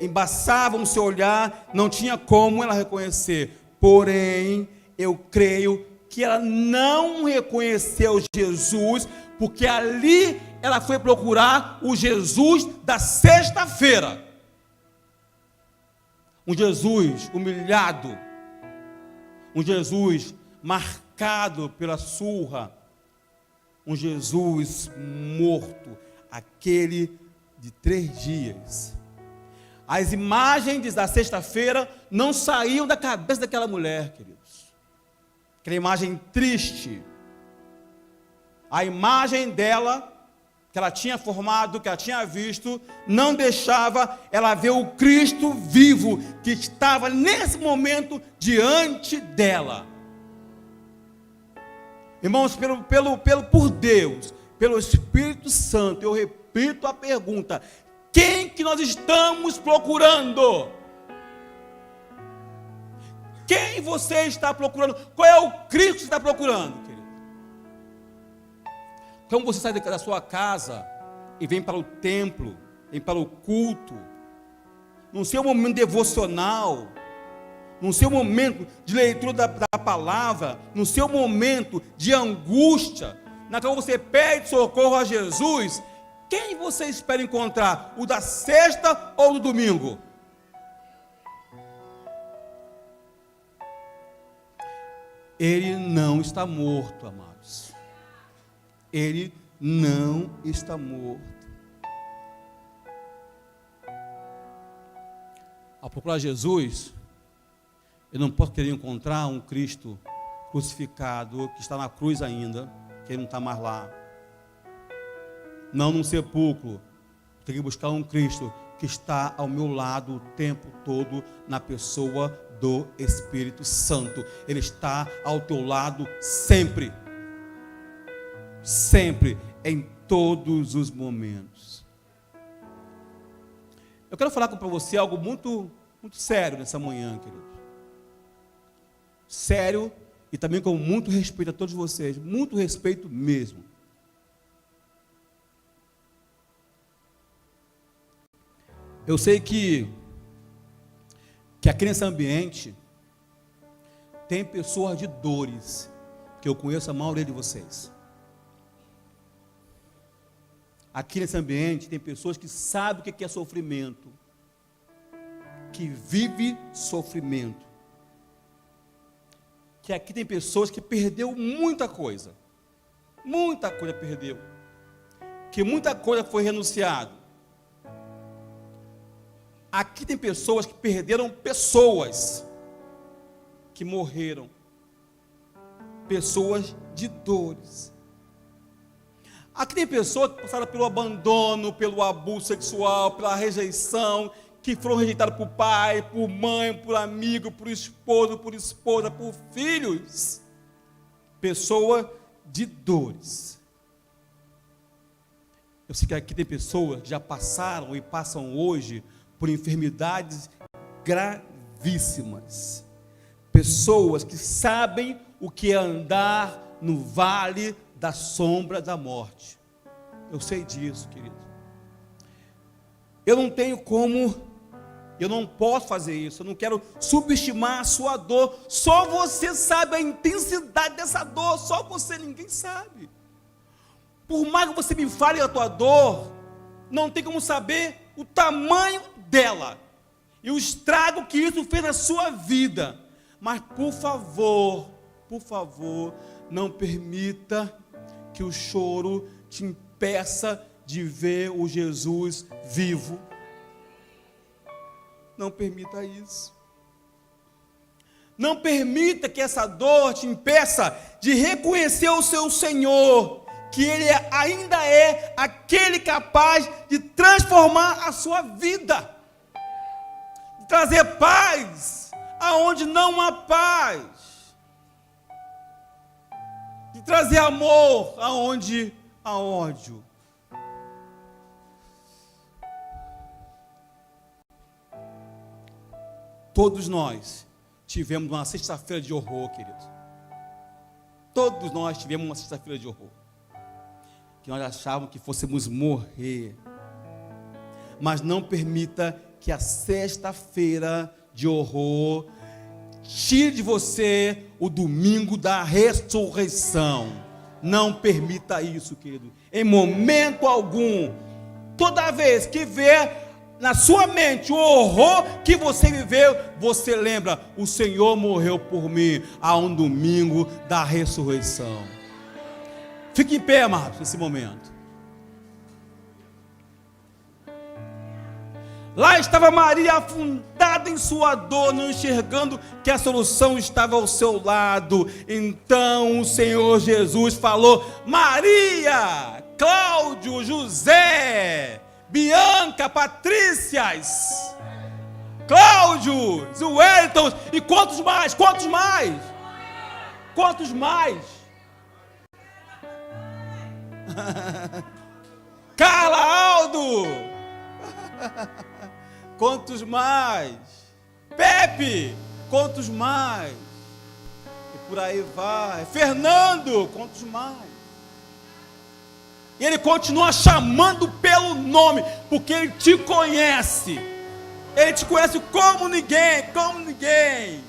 embaçavam o seu olhar, não tinha como ela reconhecer. Porém, eu creio que ela não reconheceu Jesus, porque ali ela foi procurar o Jesus da sexta-feira. Um Jesus humilhado, um Jesus marcado pela surra, um Jesus morto, aquele de 3 dias. As imagens da sexta-feira não saíam da cabeça daquela mulher, queridos. Aquela imagem triste. A imagem dela, que ela tinha formado, que ela tinha visto, não deixava ela ver o Cristo vivo, que estava nesse momento diante dela. Irmãos, por Deus, pelo Espírito Santo, eu repito a pergunta: quem que nós estamos procurando? Quem você está procurando? Qual é o Cristo que você está procurando, querido? Como você sai da sua casa e vem para o templo, vem para o culto, no seu momento devocional, no seu momento de leitura da palavra, no seu momento de angústia, na qual você pede socorro a Jesus, quem você espera encontrar? O da sexta ou do domingo? Ele não está morto, amados. Ele não está morto. Ao procurar Jesus, eu não posso querer encontrar um Cristo crucificado, que está na cruz ainda, que ele não está mais lá. Não num sepulcro. Tenho que buscar um Cristo que está ao meu lado o tempo todo, na pessoa do Espírito Santo. Ele está ao teu lado sempre. Sempre, em todos os momentos. Eu quero falar para você algo muito, muito sério nessa manhã, querido. Sério e também com muito respeito a todos vocês, muito respeito mesmo. Eu sei que aqui nesse ambiente tem pessoas de dores, que eu conheço a maioria de vocês. Aqui nesse ambiente tem pessoas que sabem o que é sofrimento, que vive sofrimento. Que aqui tem pessoas que perdeu muita coisa perdeu, que muita coisa foi renunciado. Aqui tem pessoas que perderam pessoas, que morreram, pessoas de dores. Aqui tem pessoas que passaram pelo abandono, pelo abuso sexual, pela rejeição, que foram rejeitados por pai, por mãe, por amigo, por esposo, por esposa, por filhos. Pessoa de dores. Eu sei que aqui tem pessoas que já passaram e passam hoje por enfermidades gravíssimas. Pessoas que sabem o que é andar no vale da sombra da morte. Eu sei disso, querido. Eu não tenho como, eu não posso fazer isso. Eu não quero subestimar a sua dor. Só você sabe a intensidade dessa dor. Só você, ninguém sabe. Por mais que você me fale a tua dor, não tem como saber o tamanho dela e o estrago que isso fez na sua vida. Mas por favor, não permita que o choro te impeça de ver o Jesus vivo. Não permita isso. Não permita que essa dor te impeça de reconhecer o seu Senhor, que Ele ainda é aquele capaz de transformar a sua vida, de trazer paz aonde não há paz, de trazer amor aonde há ódio. Todos nós tivemos uma sexta-feira de horror, querido. Todos nós tivemos uma sexta-feira de horror, que nós achávamos que fôssemos morrer. Mas não permita que a sexta-feira de horror tire de você o domingo da ressurreição. Não permita isso, querido, em momento algum. Toda vez que ver na sua mente o horror que você viveu, você lembra: o Senhor morreu por mim. Há um domingo da ressurreição. Fique em pé, amados, nesse momento. Lá estava Maria afundada em sua dor, não enxergando que a solução estava ao seu lado. Então o Senhor Jesus falou: Maria, Cláudio, José, Bianca, Patrícias, Cláudio, Wellington, e quantos mais? Quantos mais? Quantos mais? Carla, Aldo, quantos mais? Pepe, quantos mais? E por aí vai. Fernando, quantos mais? E Ele continua chamando pelo nome, porque Ele te conhece. Ele te conhece como ninguém, como ninguém.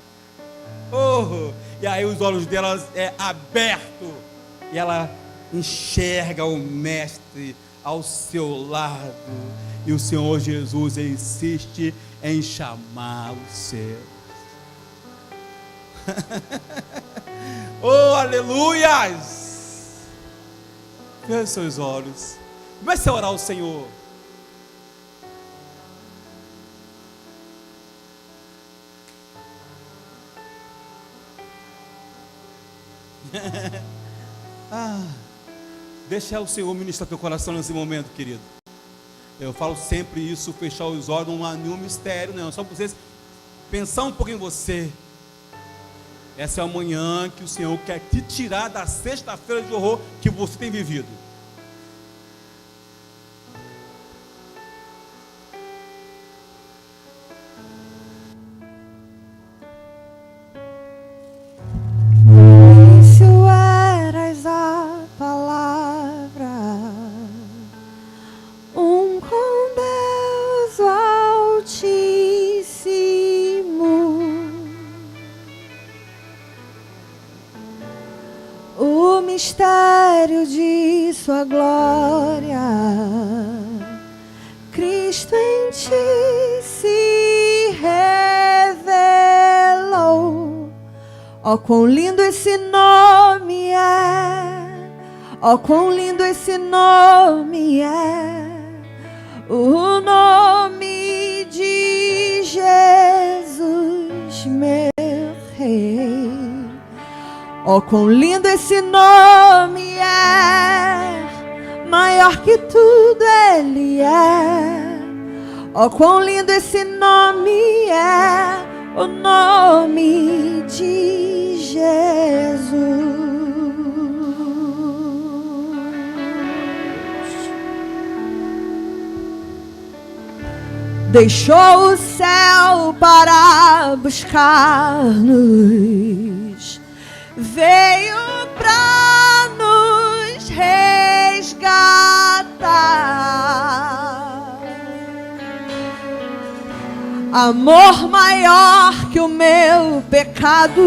Oh, e aí os olhos dela é aberto e ela enxerga o Mestre ao seu lado. E o Senhor Jesus insiste em chamar os seus. Oh, aleluias! Feche seus olhos. Comece a orar ao Senhor. Deixa o Senhor ministrar teu coração nesse momento, querido. Eu falo sempre isso, fechar os olhos, não há nenhum mistério, não. Só para vocês pensar um pouco em você. Essa é a manhã que o Senhor quer te tirar da sexta-feira de horror que você tem vivido. Mistério de sua glória, Cristo em ti se revelou. Ó, quão lindo esse nome é, ó, quão lindo esse nome é, o nome de Jesus, meu Rei. Oh, quão lindo esse nome é, maior que tudo Ele é. Oh, quão lindo esse nome é, o nome de Jesus. Deixou o céu para buscar-nos, veio pra nos resgatar. amor maior que o meu pecado,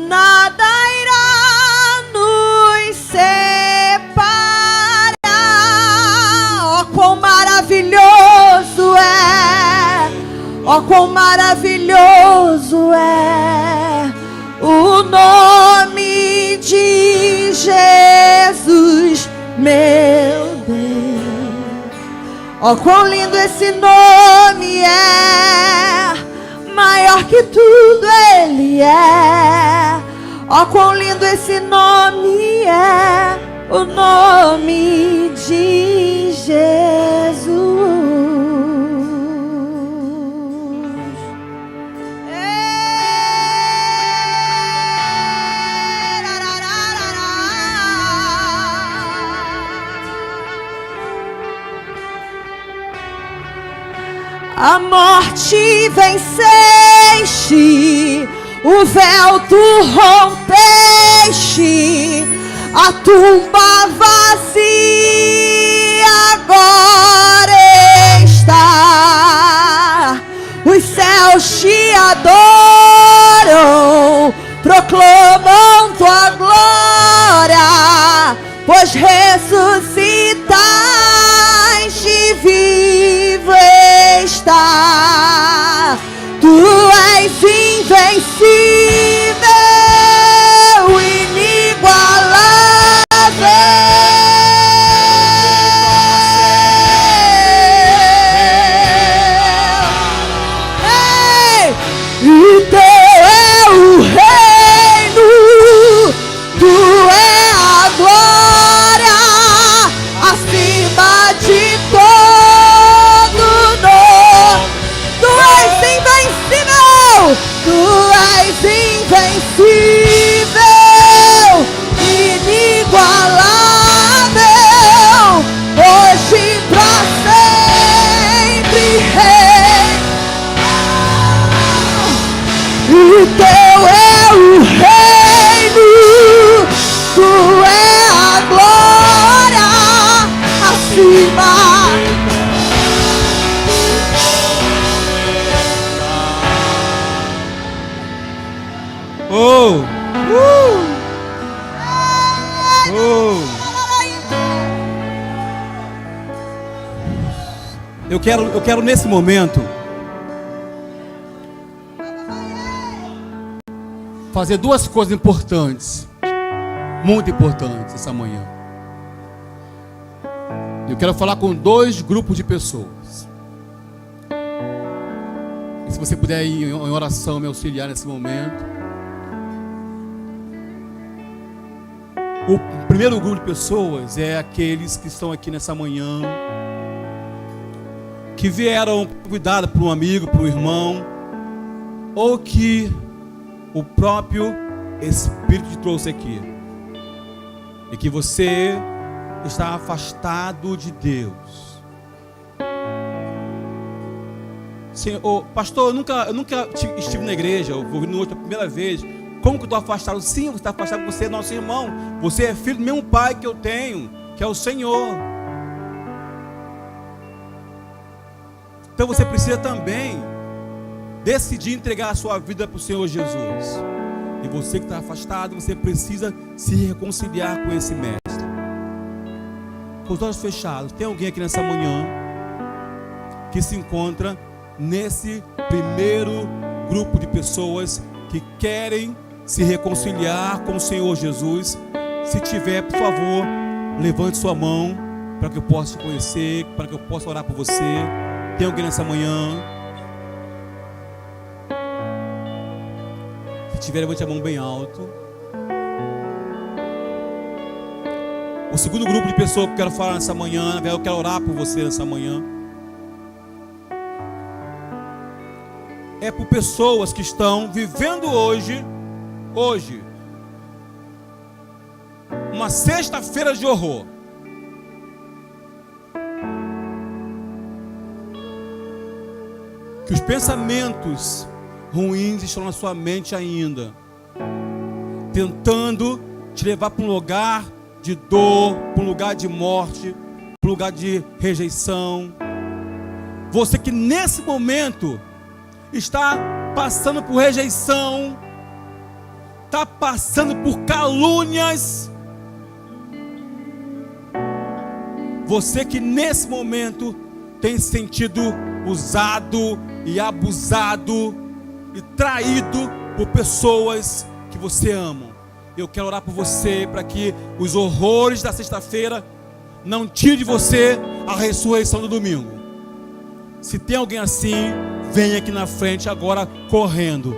nada irá nos separar. Ó, quão maravilhoso é, ó, quão maravilhoso é o nome de Jesus, meu Deus. Ó, quão lindo esse nome é, maior que tudo ele é. Ó, quão lindo esse nome é, o nome de Jesus. A morte venceste, o véu tu rompeste, a tumba vazia agora está. Os céus te adoram, proclamam tua glória, pois ressuscitaste, vivo está. Tu és invencível, inigualável. Ei! E teu é o reino, tu é a glória, acima de todo nome. Tu és invencível, tu és invencível, inigualável, hoje pra sempre rei. E teu é o reino, tu é a glória, acima. Oh! Oh! Eu quero nesse momento fazer duas coisas importantes, muito importantes essa manhã. Eu quero falar com dois grupos de pessoas. E se você puder ir em oração me auxiliar nesse momento. O primeiro grupo de pessoas é aqueles que estão aqui nessa manhã, que vieram cuidado por um amigo, por um irmão, ou que o próprio Espírito te trouxe aqui, e que você está afastado de Deus. Senhor, pastor, eu nunca estive na igreja, eu vou vir no outro a primeira vez. Como que eu estou afastado? Sim, você está afastado, você é nosso irmão. Você é filho do mesmo pai que eu tenho, que é o Senhor. Então você precisa também decidir entregar a sua vida para o Senhor Jesus. E você que está afastado, você precisa se reconciliar com esse mestre. Com os olhos fechados, tem alguém aqui nessa manhã que se encontra nesse primeiro grupo de pessoas que querem se reconciliar com o Senhor Jesus? Se tiver, por favor, levante sua mão para que eu possa te conhecer, para que eu possa orar por você. Tem alguém nessa manhã? Se tiver, levante a mão bem alto. O segundo grupo de pessoas que eu quero falar nessa manhã, eu quero orar por você nessa manhã, é por pessoas que estão vivendo hoje, uma sexta-feira de horror. Que os pensamentos ruins estão na sua mente ainda, tentando te levar para um lugar de dor, para um lugar de morte, para um lugar de rejeição. Você que nesse momento está passando por rejeição, está passando por calúnias. Você que nesse momento tem se sentido usado e abusado e traído por pessoas que você ama. Eu quero orar por você para que os horrores da sexta-feira não tirem de você a ressurreição do domingo. Se tem alguém assim, vem aqui na frente agora correndo.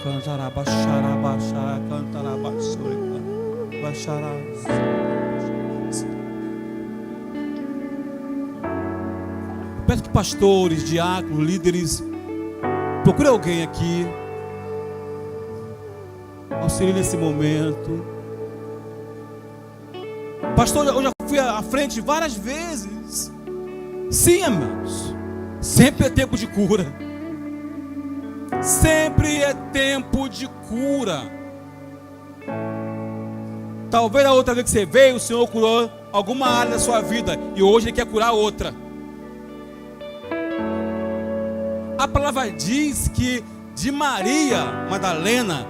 Cantará, baixará, baixará, cantará, baixará. Peço que pastores, diáconos, líderes, procure alguém aqui, auxilie nesse momento. Pastor, eu já fui à frente várias vezes. Sim, irmãos, sempre é tempo de cura. Sempre é tempo de cura. Talvez a outra vez que você veio, o Senhor curou alguma área da sua vida e hoje Ele quer curar outra. A palavra diz que de Maria Madalena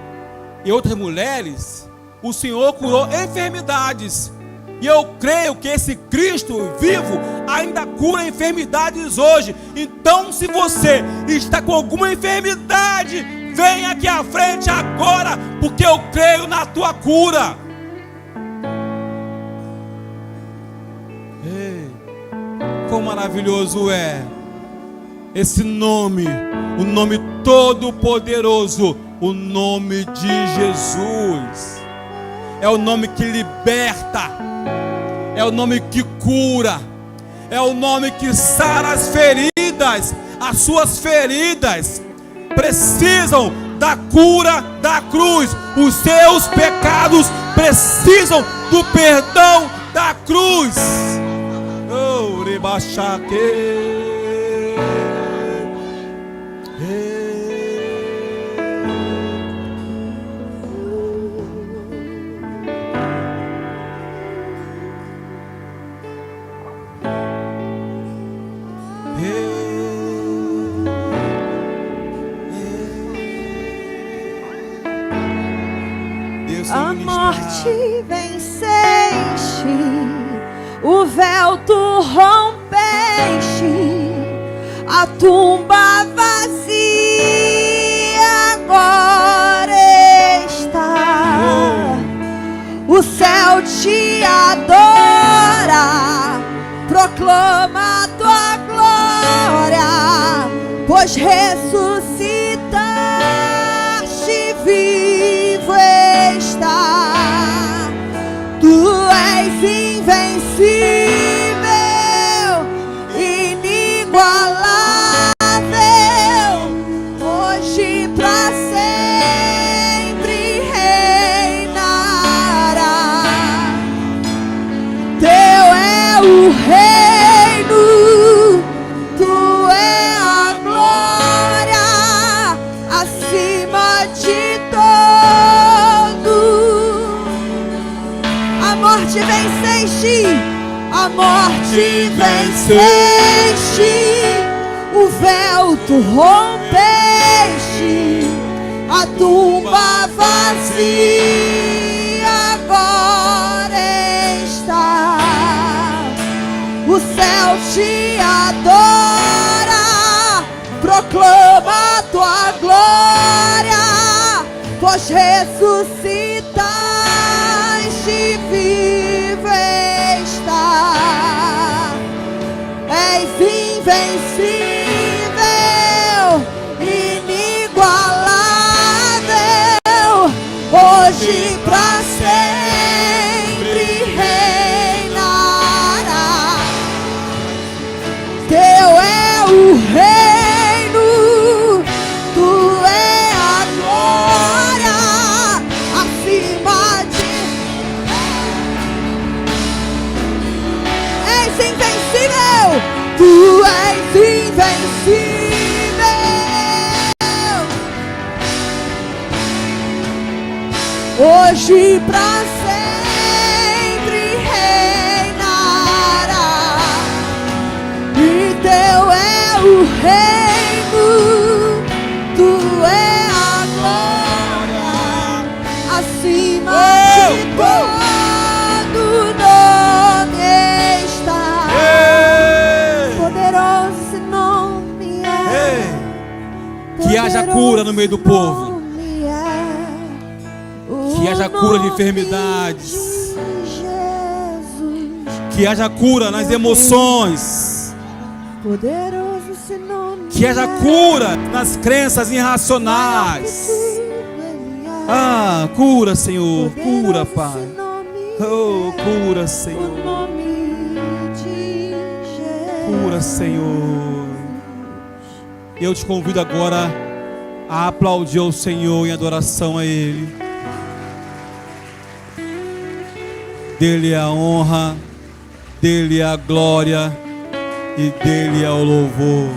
e outras mulheres, o Senhor curou enfermidades. E eu creio que esse Cristo vivo ainda cura enfermidades hoje. Então, se você está com alguma enfermidade, vem aqui à frente agora, porque eu creio na tua cura. Ei, quão maravilhoso é esse nome, o nome todo-poderoso, o nome de Jesus. É o nome que liberta, é o nome que cura, é o nome que sara as feridas. As suas feridas precisam da cura da cruz. Os seus pecados precisam do perdão da cruz. Oh, rebaixaque. A morte venceste, o véu tu rompeste, a tumba vazia agora está. O céu te adora, proclama tua glória, pois ressuscitaste, vivo está. Tu és invencível, inigualável, hoje pra sempre reinará. Teu é o reino, tu é a glória, acima de todo. A morte venceste, a morte venceste, o véu tu rompeste, a tumba vazia agora está. O céu te adora, proclama tua glória, pois ressuscitaste, vivo está. És invencível, inigualável, hoje pra sempre reinará. Teu é o reino, tu é a glória, acima de... És invencível, tu és invencível, hoje pra sempre reinará. reino, tu é a glória, acima de todo nome está. Poderoso esse nome é. Que haja cura no meio do povo. Que haja cura de enfermidades. Que haja cura nas emoções. Poderoso esse nome. Que haja cura nas crenças irracionais. Ah, cura, Senhor. Cura, Pai. Oh, cura, Senhor. Cura, Senhor. Eu te convido agora a aplaudir o Senhor em adoração a Ele. Dele é a honra, dele é a glória e dele é o louvor.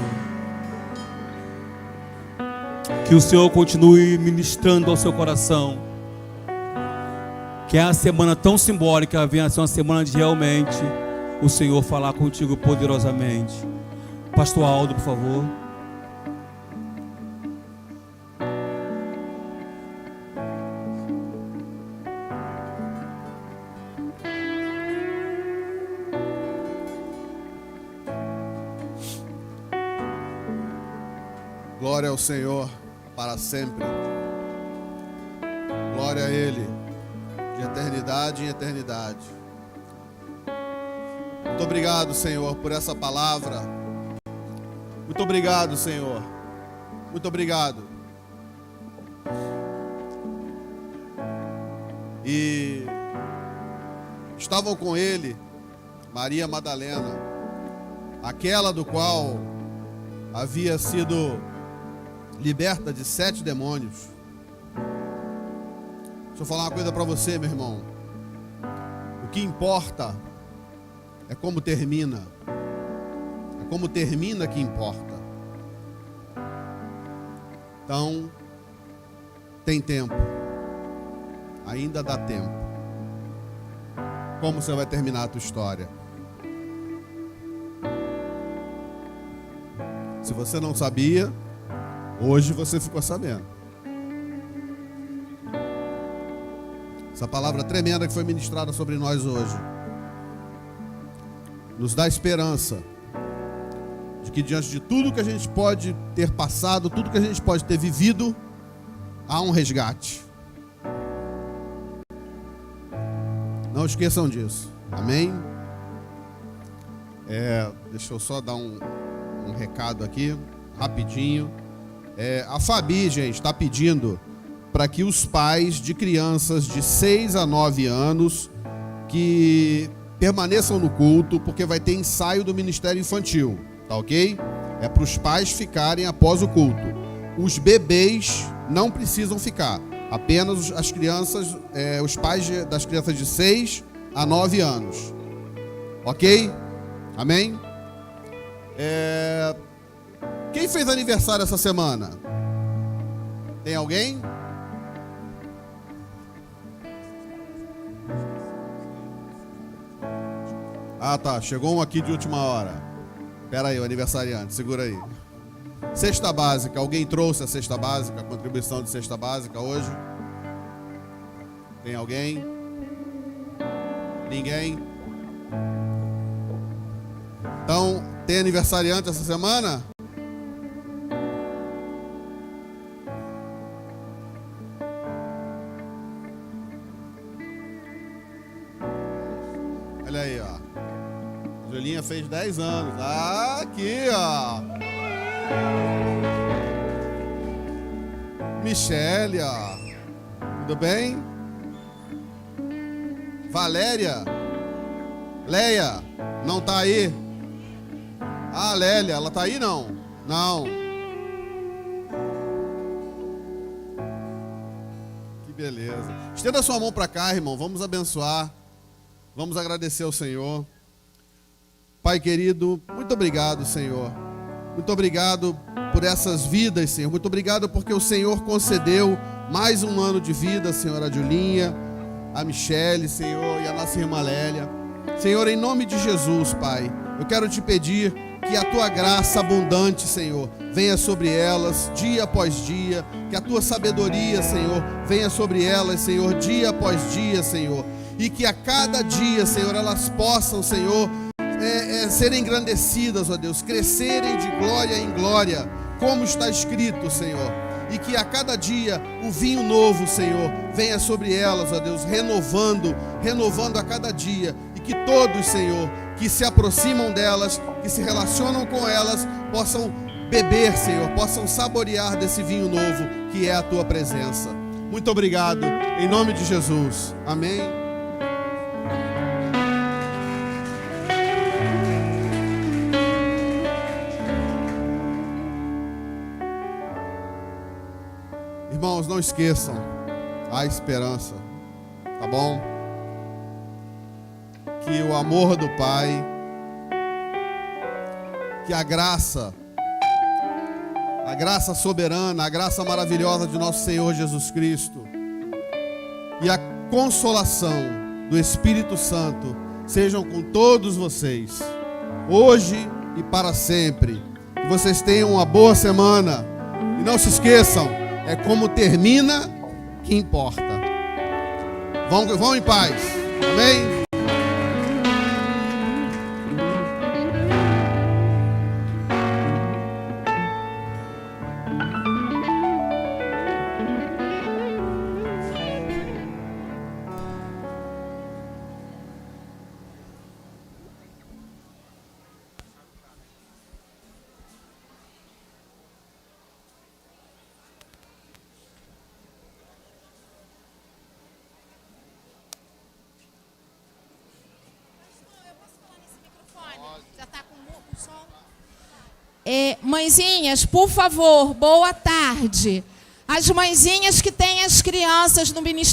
Que o Senhor continue ministrando ao seu coração. Que é uma semana tão simbólica venha a ser uma semana de realmente o Senhor falar contigo poderosamente. Pastor Aldo, por favor. Glória ao Senhor para sempre. Glória a Ele de eternidade em eternidade. Muito obrigado, Senhor, por essa palavra. Muito obrigado, Senhor. Muito obrigado. E estavam com ele Maria Madalena, aquela do qual havia sido liberta de 7 demônios. Deixa eu falar uma coisa para você, meu irmão. O que importa é como termina. É como termina que importa. Então, tem tempo. Ainda dá tempo. Como você vai terminar a tua história? Se você não sabia, hoje você ficou sabendo. Essa palavra tremenda que foi ministrada sobre nós hoje nos dá esperança de que diante de tudo que a gente pode ter passado, tudo que a gente pode ter vivido, há um resgate. Não esqueçam disso. Amém? Deixa eu só dar um recado aqui, rapidinho. A Fabi, gente, está pedindo para que os pais de crianças de 6 a 9 anos que permaneçam no culto, porque vai ter ensaio do Ministério Infantil, tá ok? É para os pais ficarem após o culto. Os bebês não precisam ficar, apenas as crianças, os pais das crianças de 6 a 9 anos, ok? Amém? Quem fez aniversário essa semana? Tem alguém? Ah, tá. Chegou um aqui de última hora. Espera aí, o aniversariante. Segura aí. Cesta básica. Alguém trouxe a cesta básica? A contribuição de cesta básica hoje? Tem alguém? Ninguém? Então, tem aniversariante essa semana? Olha aí, ó. Julinha fez 10 anos. Ah, aqui, ó. Michele, ó. Tudo bem? Valéria? Leia, não tá aí? Ah, Lélia, ela tá aí não? Não. Que beleza. Estenda sua mão para cá, irmão. Vamos abençoar. Vamos agradecer ao Senhor. Pai querido, muito obrigado, Senhor. Muito obrigado por essas vidas, Senhor. Muito obrigado porque o Senhor concedeu mais um ano de vida, Senhor, a Julinha, a Michele, Senhor, e a nossa irmã Lélia. Senhor, em nome de Jesus, Pai, eu quero te pedir que a tua graça abundante, Senhor, venha sobre elas dia após dia, que a tua sabedoria, Senhor, venha sobre elas, Senhor, dia após dia, Senhor, e que a cada dia, Senhor, elas possam, Senhor, serem engrandecidas, ó Deus, crescerem de glória em glória, como está escrito, Senhor, e que a cada dia o vinho novo, Senhor, venha sobre elas, ó Deus, renovando a cada dia, e que todos, Senhor, que se aproximam delas, que se relacionam com elas, possam beber, Senhor, possam saborear desse vinho novo que é a tua presença. Muito obrigado, em nome de Jesus. Amém. Irmãos, não esqueçam, há esperança, tá bom? Que o amor do Pai, que a graça soberana, a graça maravilhosa de nosso Senhor Jesus Cristo e a consolação do Espírito Santo sejam com todos vocês, hoje e para sempre. Que vocês tenham uma boa semana. E não se esqueçam, é como termina que importa. Vão em paz. Amém? Mãezinhas, por favor, boa tarde. As mãezinhas que têm as crianças no ministério